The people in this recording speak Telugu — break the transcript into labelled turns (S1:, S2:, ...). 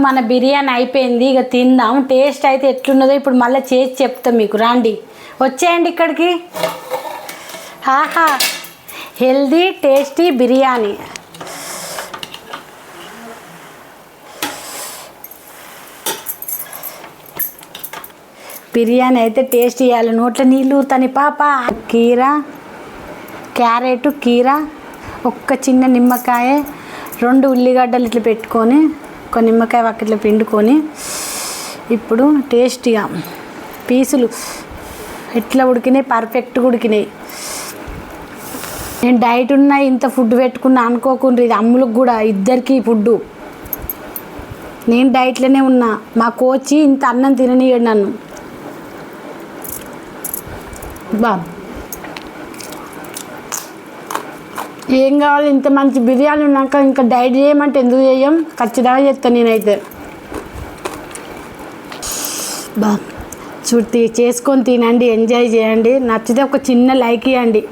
S1: మన బిర్యానీ అయిపోయింది. ఇక తిందాం. టేస్ట్ అయితే ఎట్లున్నదో ఇప్పుడు మళ్ళీ చేసి చెప్తాం మీకు. రండి, వచ్చేయండి ఇక్కడికి. ఆహా, హెల్దీ టేస్టీ బిర్యానీ. బిర్యానీ అయితే టేస్ట్ ఇవ్వాలి. నోట్లో నీళ్ళు ఊరుతాని పాప. కీరా, క్యారెట్, కీరా, ఒక్క చిన్న నిమ్మకాయ, 2 ఉల్లిగడ్డలు ఇట్లా పెట్టుకొని ఒక నిమ్మకాయ ఇట్లా పిండుకొని ఇప్పుడు టేస్టీగా పీసులు ఎట్లా ఉడికినాయి, పర్ఫెక్ట్గా ఉడికినాయి. నేను డైట్ ఉన్నా ఇంత ఫుడ్ పెట్టుకున్నా అనుకోకుండా. ఇది అమ్ములకు కూడా ఇద్దరికి ఫుడ్డు. నేను డైట్లోనే ఉన్నా. మా కోచి ఇంత అన్నం తిననీయడు నన్ను. ఏం కావాలి, ఇంత మంచి బిర్యానీ ఉన్నాక ఇంకా డైట్ చేయమంటే ఎందుకు చేయం? ఖచ్చితంగా చేస్తాను నేనైతే. చూడు, చేసుకొని తినండి, ఎంజాయ్ చేయండి. నచ్చితే ఒక చిన్న లైక్ ఇవ్వండి.